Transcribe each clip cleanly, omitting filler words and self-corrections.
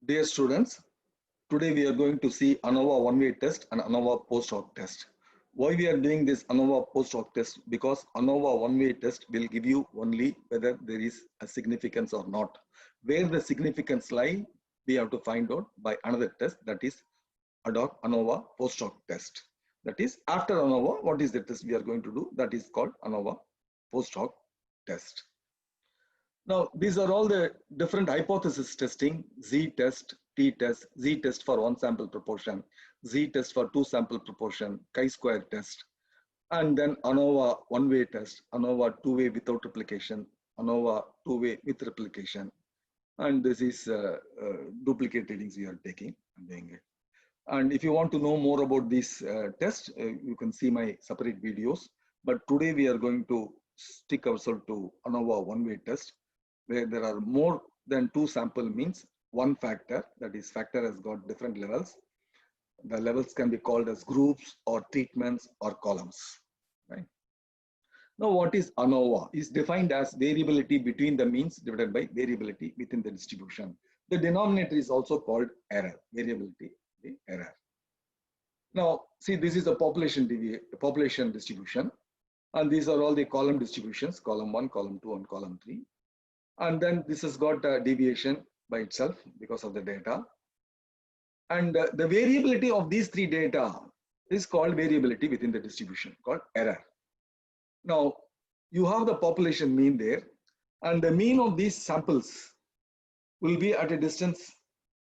Dear students, today we are going to see ANOVA one-way test and ANOVA post-hoc test. Why we are doing this ANOVA post-hoc test? Because ANOVA one-way test will give you only whether there is a significance or not. Where the significance lie, we have to find out by another test, that is ANOVA post-hoc test. That is, after ANOVA, what is the test we are going to do? That is called ANOVA post-hoc test. Now, these are all the different hypothesis testing: z-test, t-test, z-test for one sample proportion, z-test for two sample proportion, chi-square test, and then ANOVA one-way test, ANOVA two-way without replication, ANOVA two-way with replication. And this is duplicate readings we are taking and doing it. And if you want to know more about this test, you can see my separate videos. But today we are going to stick ourselves to ANOVA one-way test, where there are more than two sample, means one factor, that is factor has got different levels. The levels can be called as groups or treatments or columns, right? Now, what is ANOVA? Is defined as variability between the means divided by variability within the distribution. The denominator is also called error, variability, the error. Now, see, this is a population distribution, and these are all the column distributions, column 1, column 2, and column 3. And then this has got a deviation by itself because of the data. And the variability of these three data is called variability within the distribution, called error. Now, you have the population mean there, and the mean of these samples will be at a distance,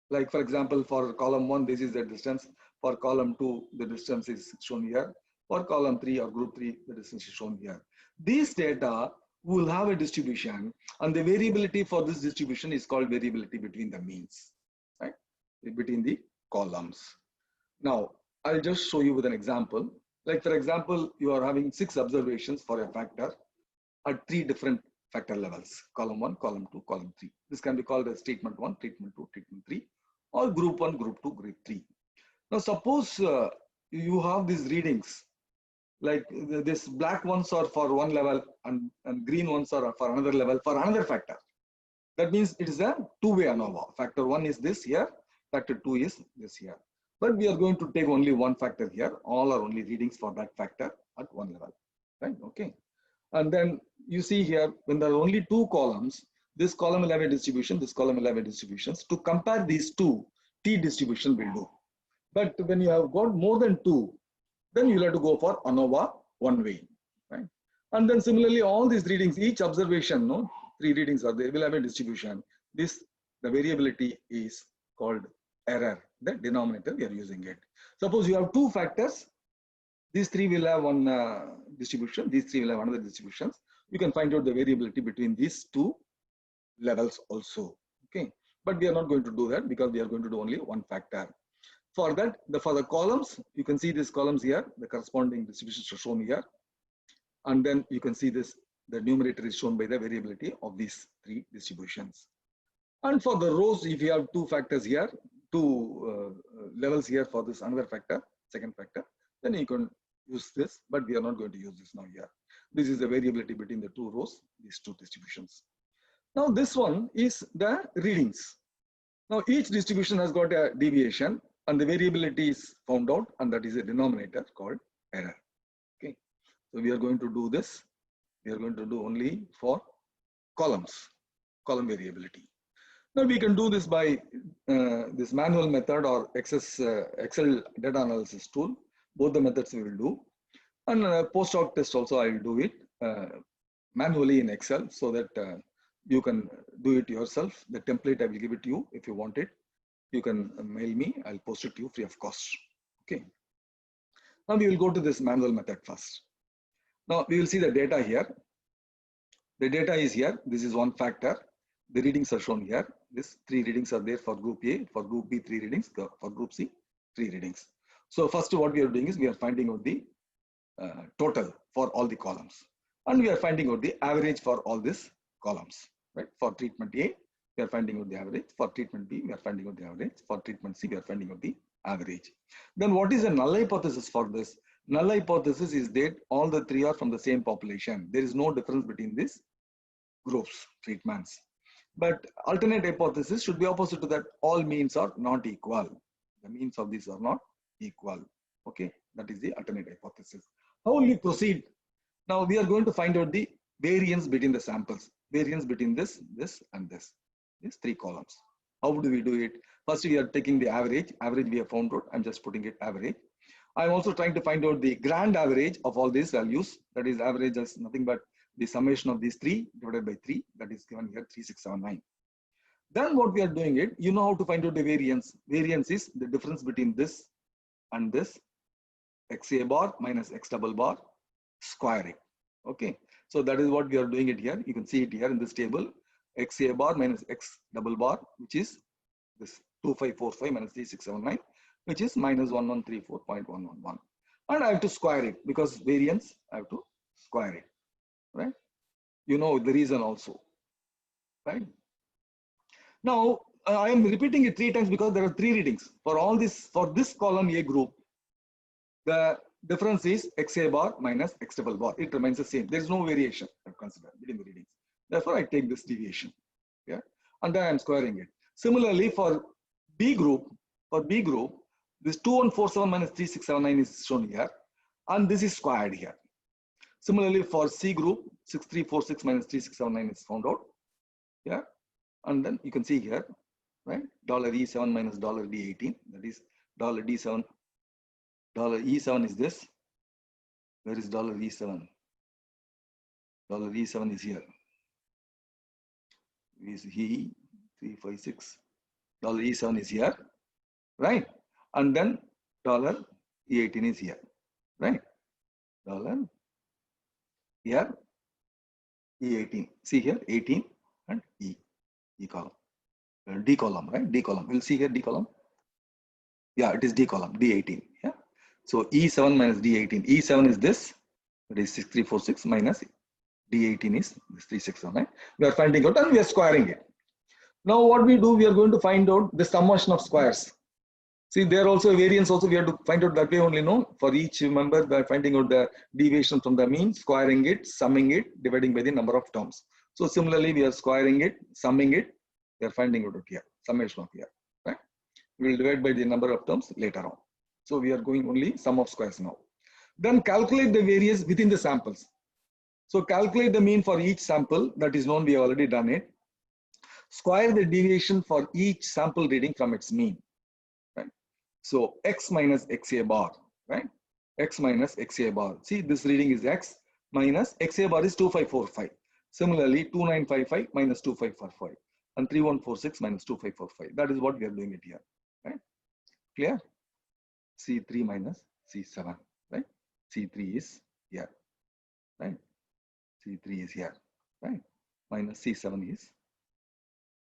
like for example, for column 1, this is the distance. For column 2, the distance is shown here. For column 3 or group 3, the distance is shown here. These data will have a distribution, and the variability for this distribution is called variability between the means, right? Between the columns. Now, I'll just show you with an example. Like for example, you are having 6 observations for a factor at 3 different factor levels: column 1, column 2, column 3. This can be called as treatment 1, treatment 2, treatment 3, or group 1, group 2, group 3. Now, suppose you have these readings, like this black ones are for one level and green ones are for another level for another factor. That means it is a two-way ANOVA. Factor 1 is this here, factor 2 is this here. But we are going to take only one factor here. All are only readings for that factor at one level, right? Okay. And then you see here, when there are only 2 columns, this column will have a distribution, this column will have a distributions. To compare these two, T distribution will do. But when you have got more than 2, then you'll have to go for ANOVA one way, right? And then similarly, all these readings, each observation, 3 readings are there, will have a distribution. The variability is called error, the denominator we are using it. Suppose you have 2 factors, these 3 will have one distribution, these 3 will have another distributions. You can find out the variability between these 2 levels also, okay? But we are not going to do that because we are going to do only one factor. For that, for the columns, you can see these columns here, the corresponding distributions are shown here. And then you can see this, the numerator is shown by the variability of these 3 distributions. And for the rows, if you have 2 factors here, 2 levels here for this another factor, second factor, then you can use this, but we are not going to use this now here. This is the variability between the 2 rows, these 2 distributions. Now this one is the readings. Now each distribution has got a deviation, and the variability is found out, and that is a denominator called error. Okay, so we are going to do this. We are going to do only for columns, column variability. Now we can do this by this manual method or Excel data analysis tool. Both the methods we will do, and post-hoc test also I will do it manually in Excel, so that you can do it yourself. The template I will give it to you if you want it. You can mail me, I'll post it to you free of cost. Okay. Now we will go to this manual method first. Now we will see the data here. The data is here. This is one factor. The readings are shown here. These 3 readings are there for group A, for group B 3 readings, for group C 3 readings. So first what we are doing is we are finding out the total for all the columns. And we are finding out the average for all these columns, right? For treatment A, we are finding out the average. For treatment B, we are finding out the average. For treatment C, we are finding out the average. Then what is a null hypothesis for this? Null hypothesis is that all the 3 are from the same population. There is no difference between these groups, treatments. But alternate hypothesis should be opposite to that. All means are not equal. The means of these are not equal. Okay, that is the alternate hypothesis. How will we proceed? Now we are going to find out the variance between the samples. Variance between this, this, and this. These three columns. How do we do it? First, we are taking the average. Average we have found out. I'm just putting it average. I'm also trying to find out the grand average of all these values. That is average as nothing but the summation of these 3 divided by 3. That is given here 3679. Then what we are doing it, you know how to find out the variance. Variance is the difference between this and this, XA bar minus X double bar squaring. Okay. So that is what we are doing it here. You can see it here in this table. XA bar minus X double bar, which is this 2545 minus 3679, which is minus 1134.111. And I have to square it because variance, I have to square it, right? You know the reason also, right? Now, I am repeating it 3 times because there are 3 readings. For all this, for this column A group, the difference is XA bar minus X double bar. It remains the same. There is no variation I've considered between the readings. Therefore, I take this deviation, yeah, and then I'm squaring it. Similarly, for B group, this 2147 minus 3679 is shown here, and this is squared here. Similarly, for C group, 6346 minus 3679 is found out, yeah, and then you can see here, right? $E7 minus $D18, that is $D7. $E7 is this. Where is $E7? $E7 is here. Is he 356? $E7 is here, right? And then $E18 is here, right? Here E18. See here 18 and E column, D column, right? D column. We'll see here D column. Yeah, it is D column, D18. Yeah. So E7 minus D18. E7 is this. That is 6346 minus D18 is this 3679. We are finding out and we are squaring it. Now what we do, we are going to find out the summation of squares. See, there also variance also we have to find out that way only, no? For each member, by finding out the deviation from the mean, squaring it, summing it, dividing by the number of terms. So similarly, we are squaring it, summing it, we are finding out here, summation of here, right? We will divide by the number of terms later on. So we are going only sum of squares now. Then calculate the variance within the samples. So calculate the mean for each sample, that is known, we have already done it. Square the deviation for each sample reading from its mean. So X minus XA bar, right? X minus XA bar. See, this reading is X minus XA bar is 2545. Similarly, 2955 minus 2545 and 3146 minus 2545. That is what we are doing it here, right? Clear? C3 minus C7, right? C3 is here, right? C3 is here, right? Minus C7 is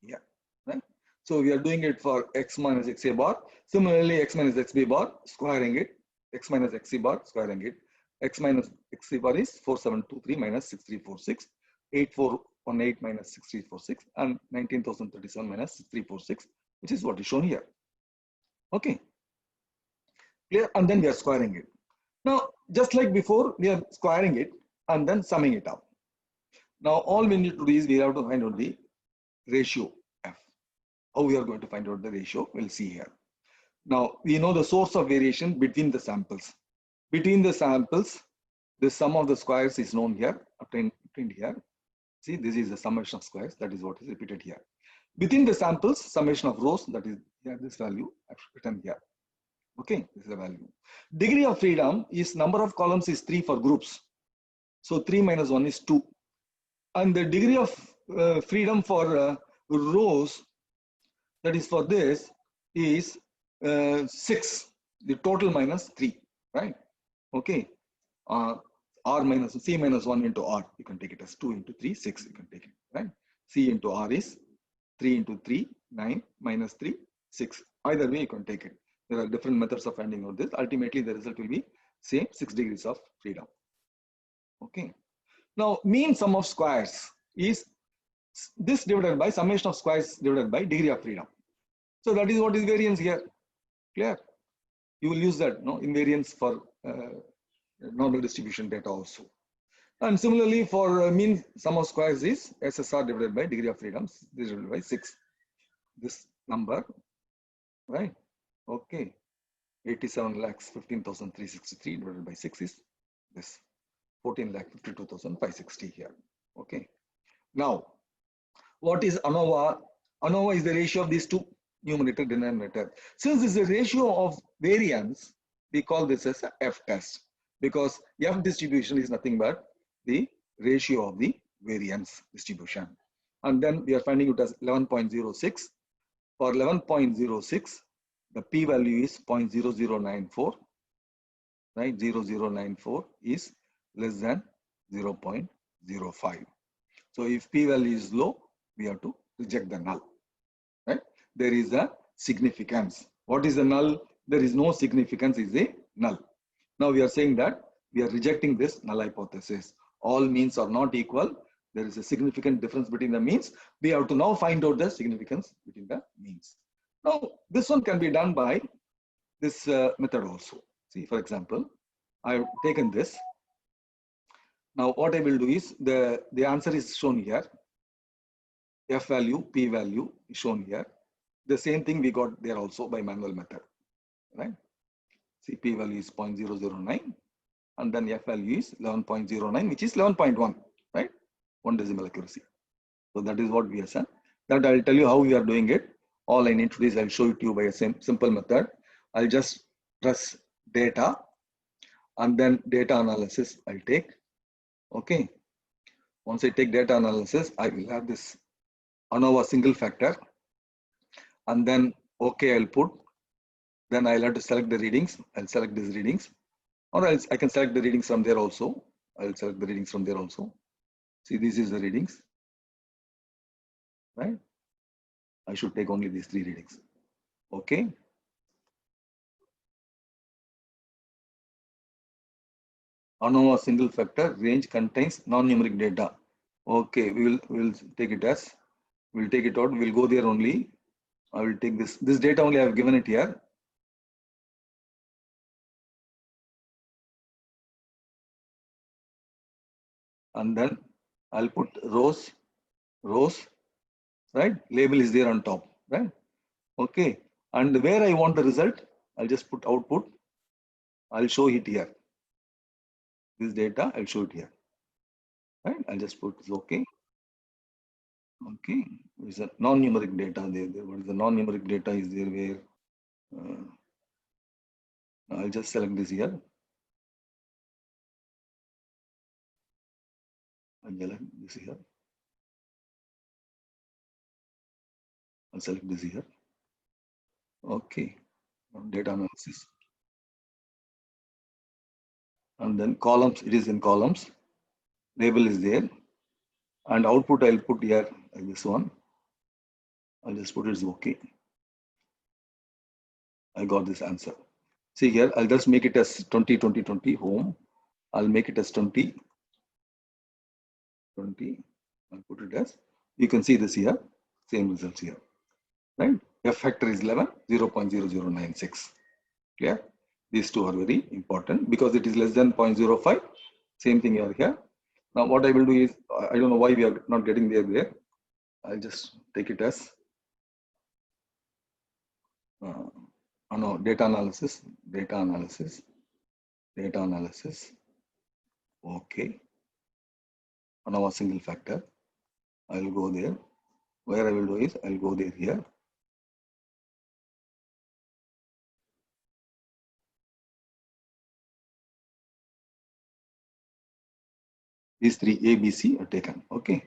here, right? So we are doing it for X minus XA bar. Similarly, X minus XB bar, squaring it. X minus XC bar, squaring it. X minus XC bar is 4723 minus 6346. 8418 minus 6346 and 19,037 minus 6346, which is what is shown here. Okay. Clear? And then we are squaring it. Now, just like before, we are squaring it and then summing it up. Now, all we need to do is we have to find out the ratio F. How we are going to find out the ratio, we'll see here. Now, we know the source of variation between the samples. Between the samples, the sum of the squares is known here, obtained here. See, this is the summation of squares, that is what is repeated here. Within the samples, summation of rows, that is here, this value I've written here. Okay, this is the value. Degree of freedom is number of columns is 3 for groups. So 3 minus 1 is 2. And the degree of freedom for rows, that is for this, is 6. The total minus 3, right? Okay. R minus C minus 1 into R. You can take it as 2 into 3, 6. You can take it, right? C into R is 3 into 3, 9 minus 3, 6. Either way, you can take it. There are different methods of finding out this. Ultimately, the result will be same, 6 degrees of freedom. Okay. Now, mean sum of squares is this divided by summation of squares divided by degree of freedom. So that is what is variance here. Clear? You will use that, no, invariance for normal distribution data also. And similarly for mean sum of squares is SSR divided by degree of freedom divided by 6. This number, right? Okay. 87 lakhs 15,363 divided by 6 is this 14 lakh 52,560 here. Okay. Now, what is ANOVA? ANOVA is the ratio of these two numerator denominator. Since this is a ratio of variance, we call this as a F test, because F distribution is nothing but the ratio of the variance distribution. And then we are finding it as 11.06. For 11.06, the p value is 0.0094, right? 0094 is less than 0.05. So if p value is low, we have to reject the null, right? There is a significance. What is the null? There is no significance is a null. Now we are saying that we are rejecting this null hypothesis. All means are not equal. There is a significant difference between the means. We have to now find out the significance between the means. Now this one can be done by this method also. See, for example, I have taken this. Now what I will do is the answer is shown here. F value, P value is shown here. The same thing we got there also by manual method, right? See, P value is 0.009 and then F value is 11.09, which is 11.1, right? 1 decimal accuracy. So that is what we have said. That I'll tell you how we are doing it. All I need to do is I'll show it to you by a simple method. I'll just press data and then data analysis I'll take. Okay. Once I take data analysis, I will have this ANOVA single factor. And then, okay, I'll put. Then I'll have to select the readings. I'll select these readings. Or else I can select the readings from there also. I'll select the readings from there also. See, this is the readings, right? I should take only these 3 readings. Okay. ANOVA single factor range contains non-numeric data. Okay, we'll take it as, we'll take it out. We'll go there only. I will take this data only. I have given it here. And then I'll put rows, right? Label is there on top, right? Okay. And where I want the result, I'll just put output. I'll show it here. This data, I'll show it here, right? I'll just put okay. Okay. It's a non-numeric data there. What is the non-numeric data is there where I'll just select this here. I'll select this here. I'll select this here. Okay. Data analysis. And then columns, it is in columns. Label is there. And output I'll put here like this one. I'll just put it as okay. I got this answer. See here, I'll just make it as 20, 20, 20 home. I'll make it as 20, 20. I'll put it as, you can see this here, same results here, right? F factor is 11, 0.0096. Clear? These two are very important because it is less than 0.05. Same thing here. Now what I will do is, I don't know why we are not getting there. I'll just take it as data analysis. Okay. ANOVA single factor. I'll go there. Where I will do is, I'll go there here. These 3 A, B, C are taken. Okay.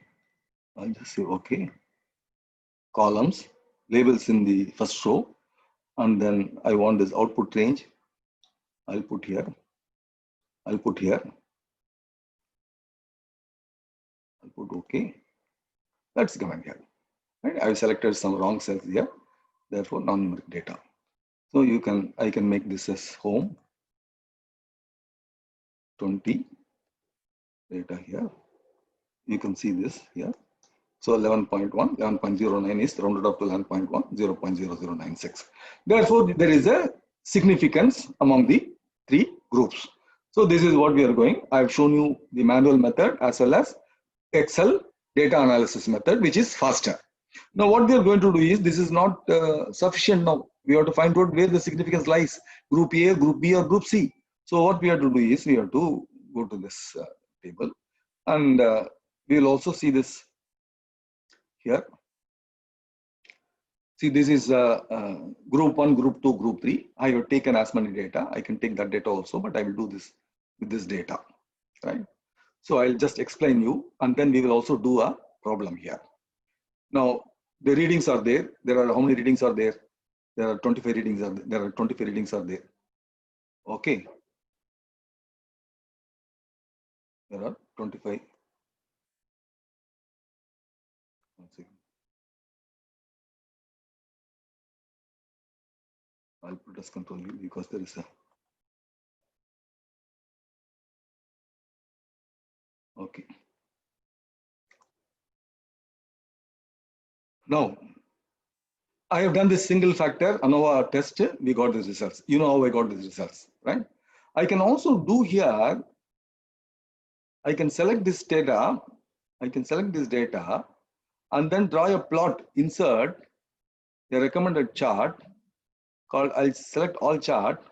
I'll just say okay. Columns, labels in the first row. And then I want this output range. I'll put here. I'll put okay. That's given here. Right? I've selected some wrong cells here. Therefore, non-numeric data. So I can make this as home. 20 data here. You can see this here. So 11.1, 11.09 is rounded up to 11.1, 0.0096. Therefore, there is a significance among the 3 groups. So this is what we are going. I have shown you the manual method as well as Excel data analysis method, which is faster. Now what we are going to do is, this is not sufficient now. We have to find out where the significance lies, group A, group B or group C. So what we have to do is, we have to go to this table, and we will also see this here. See, this is group 1, group 2, group 3. I have taken as many data. I can take that data also, but I will do this with this data, right? So I'll just explain you, and then we will also do a problem here. Now, the readings are there. There are, how many readings are there? There are 25 readings are there. There are 25 readings are there. Okay. There are 25. One second. I'll put as control U because there is a. Okay. Now, I have done this single factor ANOVA test. We got these results. You know how I got these results, right? I can also do here. I can select this data. I can select this data and then draw a plot, insert the recommended chart called, I'll select all chart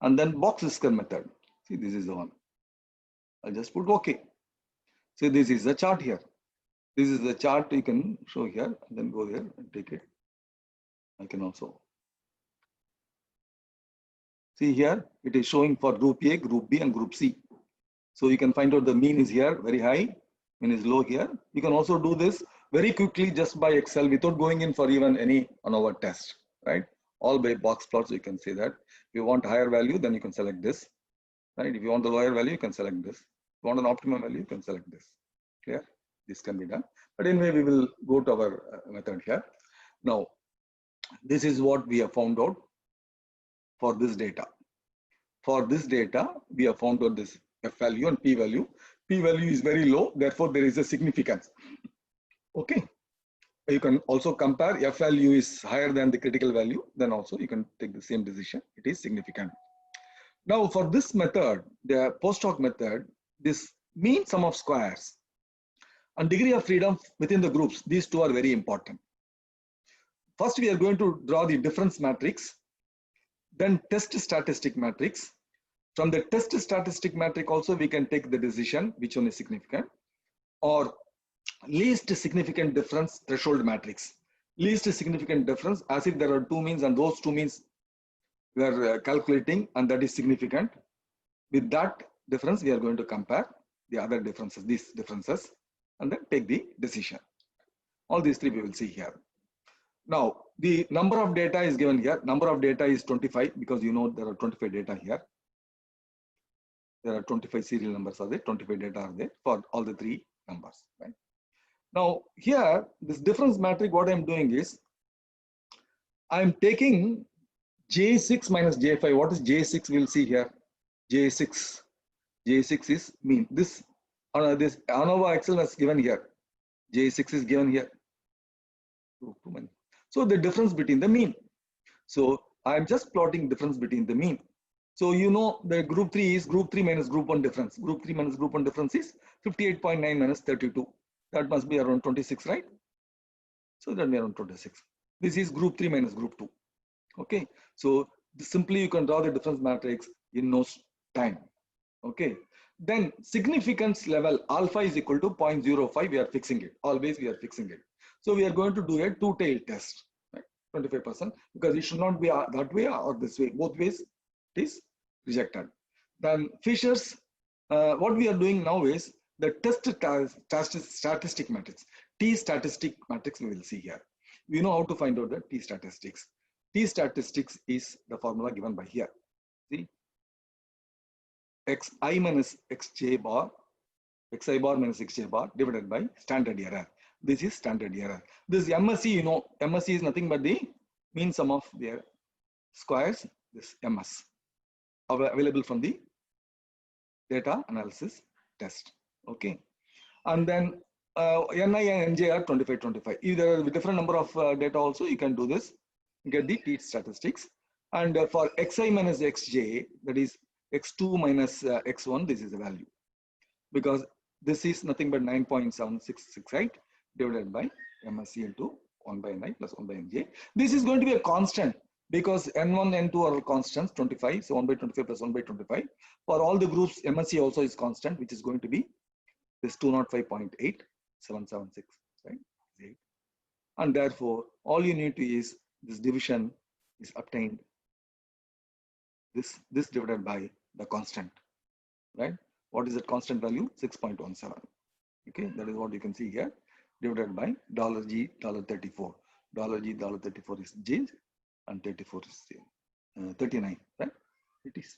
and then box whisker method. See, this is the one. I'll just put OK. So this is the chart here. This is the chart you can show here, and then go there and take it. I can also see here, it is showing for group A, group B and group C. So you can find out the mean is here very high, mean is low here. You can also do this very quickly just by Excel without going in for even any ANOVA test, right? All by box plots, you can see that. If you want a higher value, then you can select this, right? If you want the lower value, you can select this. If you want an optimum value, you can select this. Clear? This can be done. But anyway, we will go to our method here. Now, this is what we have found out for this data. For this data, we have found out this F value and P value. P value is very low, therefore there is a significance. Okay. You can also compare, F value is higher than the critical value, then also you can take the same decision, it is significant. Now for this method, the post hoc method, this mean sum of squares and degree of freedom within the groups, these two are very important. First, we are going to draw the difference matrix, then test statistic matrix. From the test statistic matrix also we can take the decision which one is significant, or least significant difference threshold matrix. Least significant difference, as if there are two means and those two means we are calculating and that is significant. With that difference we are going to compare the other differences, these differences, and then take the decision. All these three we will see here. Now the number of data is given here. Number of data is 25 because you know there are 25 data here. There are 25 serial numbers are there, 25 data are there for all the three numbers, right? Now here, this difference matrix, what I'm doing is, I'm taking J6 minus J5. What is J6? We'll see here. J6 is mean. This ANOVA Excel is given here. J6 is given here. So the difference between the mean. So I'm just plotting difference between the mean. So you know the group 3 is group 3 minus group 1 difference. Group 3 minus group 1 difference is 58.9 minus 32. That must be around 26, right? So that will be around 26. This is group 3 minus group 2. Okay. So simply you can draw the difference matrix in no time. Okay. Then significance level alpha is equal to 0.05. We are fixing it. Always we are fixing it. So we are going to do a two-tailed test, right? 25%, because it should not be that way or this way. Both ways it is rejected. Then Fisher's, what we are doing now is the test statistic matrix. T statistic matrix we will see here. We know how to find out the T statistics. T statistics is the formula given by here. See, xi minus xj bar, xi bar minus xj bar divided by standard error. This is standard error. This MSE, you know, MSE is nothing but the mean sum of their squares. This MS available from the data analysis test. Okay, and then NI and NJ are 25, 25. If there are a different number of data also, you can do this, get the T statistics. And for xi minus xj, that is x2 minus x1, this is the value. Because this is nothing but 9.766, right? Divided by MSE into 1 by Ni plus 1 by Nj. This is going to be a constant because N1, N2 are constants, 25. So 1 by 25 plus 1 by 25. For all the groups, MSE also is constant, which is going to be this 205.8776, right? 8. And therefore, all you need to is this division is obtained. This divided by the constant, right? What is that constant value? 6.17. Okay, that is what you can see here. Divided by $G, $34. $G, $34 is J, and 34 is 39, right? It is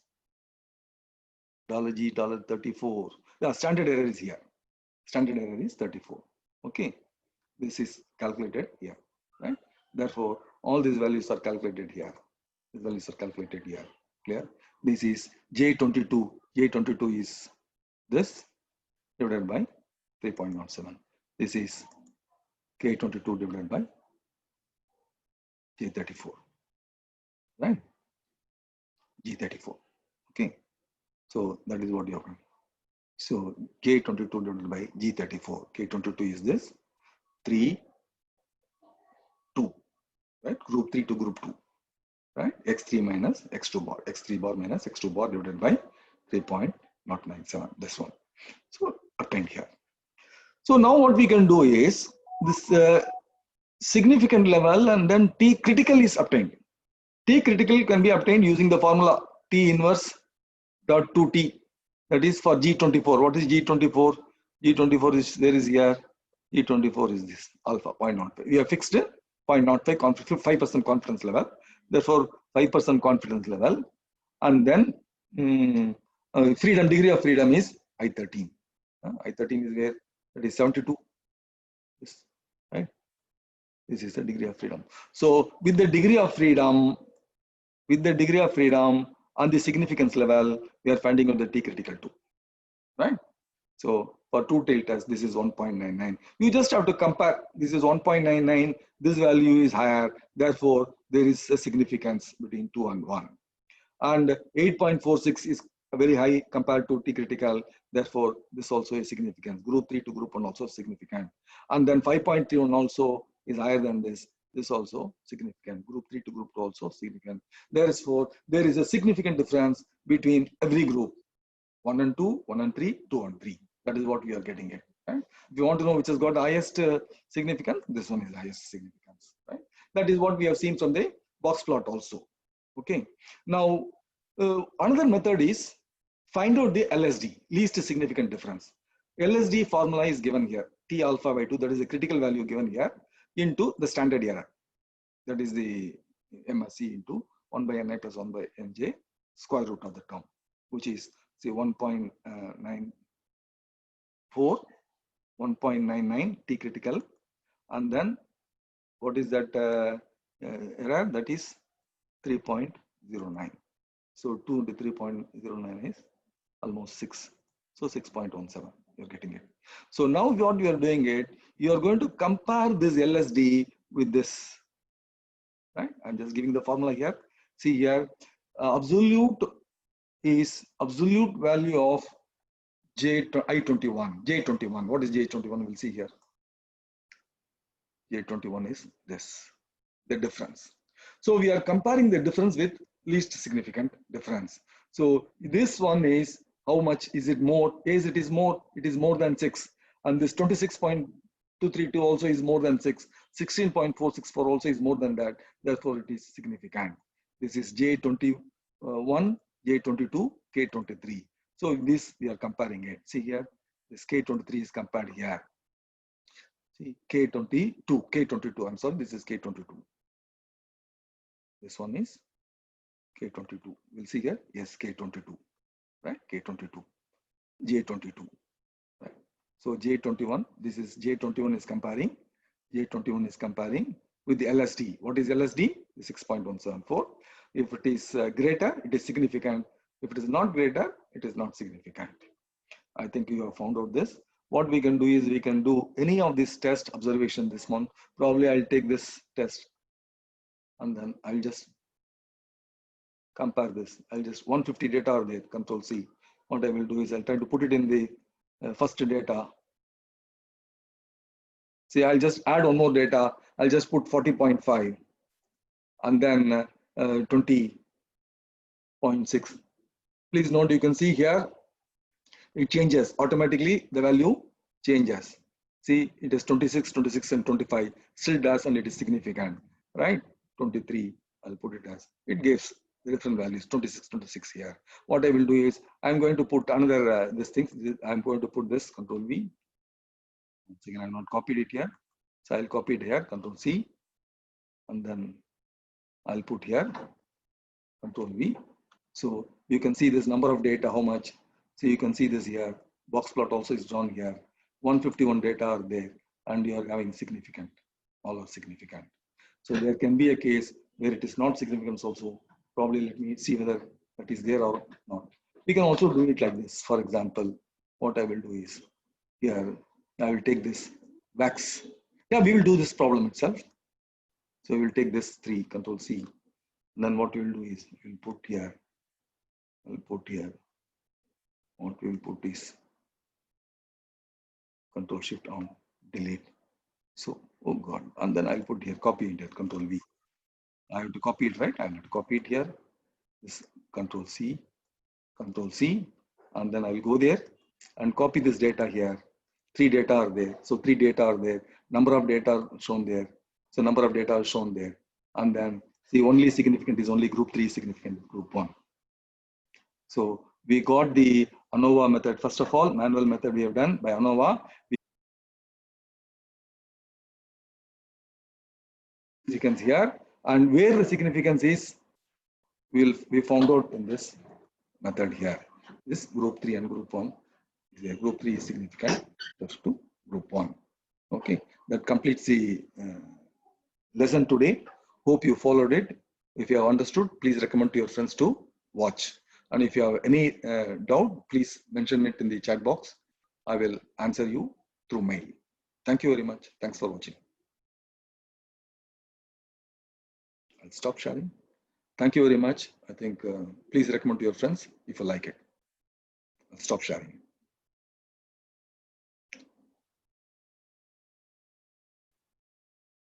$G, $34. The standard error is here. Standard error is 34. Okay, this is calculated here, right? Therefore, all these values are calculated here. These values are calculated here. Clear? This is J22. J22 is this divided by 3.07. This is K22 divided by J34, right? G34. Okay, so that is what you have. So K22 divided by G34. K22 is this 3, 2, right? Group 3 to group 2, right? X3 minus X2 bar. X3 bar minus X2 bar divided by 3.097. This one. So obtained here. So now what we can do is this significant level and then T critical is obtained. T critical can be obtained using the formula T inverse dot 2T. That is for G24. What is G24? G24 is there is here. G24 is this alpha 0.05. We have fixed 0.05 5% confidence level. Therefore, 5% confidence level, and then freedom degree of freedom is I13. I13 is where that is 72. This, right? This is the degree of freedom. So with the degree of freedom, on the significance level, we are finding out the T critical too, right? So for two-tailed test, this is 1.99. You just have to compare. This is 1.99. This value is higher. Therefore, there is a significance between 2 and 1. And 8.46 is very high compared to T critical. Therefore, this also is significant. Group 3 to group 1 also significant. And then 5.31 also is higher than this. This also significant. Group 3 to group 2 also significant. Therefore, there is a significant difference between every group. 1 and 2, 1 and 3, 2 and 3. That is what we are getting at. Right? If you want to know which has got the highest significance, this one is the highest significance. Right? That is what we have seen from the box plot also. Okay. Now, another method is find out the LSD, least significant difference. LSD formula is given here. T alpha by 2, that is the critical value given here, into the standard error. That is the MSE into 1 by Ni plus 1 by Nj square root of the term, which is say 1.94, 1.99 T critical, and then what is that error? That is 3.09. So 2 into 3.09 is almost 6. So 6.17, you're getting it. So now what you are doing it, you are going to compare this LSD with this, right? I'm just giving the formula here. See here, absolute value of I21. J21. What is J21? We'll see here. J21 is this, the difference. So we are comparing the difference with least significant difference. So this one is how much is it more? Yes, it is more than 6. And this 26.232 also is more than 6. 16.464 also is more than that. Therefore, it is significant. This is J21, J22, K23. So this we are comparing it. See here, this K23 is compared here. See K22, I'm sorry, this is K22. This one is K22. We'll see here, yes, K22, right? K22, J22, right? So J21, this is J21 is comparing with the LSD. What is LSD? 6.174. If it is greater, it is significant. If it is not greater, it is not significant. I think you have found out this. What we can do is we can do any of this test observation this month. Probably I'll take this test and then I'll just compare this. I'll just 150 data are there, Control C. What I will do is I'll try to put it in the first data. See, I'll just add one more data. I'll just put 40.5 and then 20.6. Please note, you can see here, it changes automatically, the value changes. See, it is 26, 26 and 25, still does, and it is significant, right? 23, I'll put it as, it gives the different values, 26, 26 here. What I will do is, I'm going to put another, I'm going to put this, Control V. Once again, I've not copied it here. So I'll copy it here, Control C, and then I'll put here, Control V. So you can see this number of data, how much. So you can see this here. Box plot also is drawn here. 151 data are there, and you are having significant. All are significant. So there can be a case where it is not significant also. Probably let me see whether that is there or not. We can also do it like this. For example, what I will do is here, I will take this wax. Yeah, we will do this problem itself. So we will take this 3, Control C. And then what we will do is we will put here. I'll put here. What we will put is Control Shift on, delete. So, oh God, and then I'll put here, copy it here, Control V. I have to copy it, right? I have to copy it here. This Control C, and then I will go there and copy this data here. 3 data are there. So 3 data are there. Number of data shown there. So number of data are shown there. And then the only significant is only group 3 significant, group 1. So we got the ANOVA method. First of all, manual method we have done by ANOVA. Significance here, and where the significance is, we found out in this method here. This group 3 and group 1. Group 3 is significant just to group 1. Okay, that completes the lesson today. Hope you followed it. If you have understood, please recommend to your friends to watch. And if you have any doubt, please mention it in the chat box. I will answer you through mail. Thank you very much. Thanks for watching. I'll stop sharing. Thank you very much. I think please recommend to your friends if you like it. I'll stop sharing.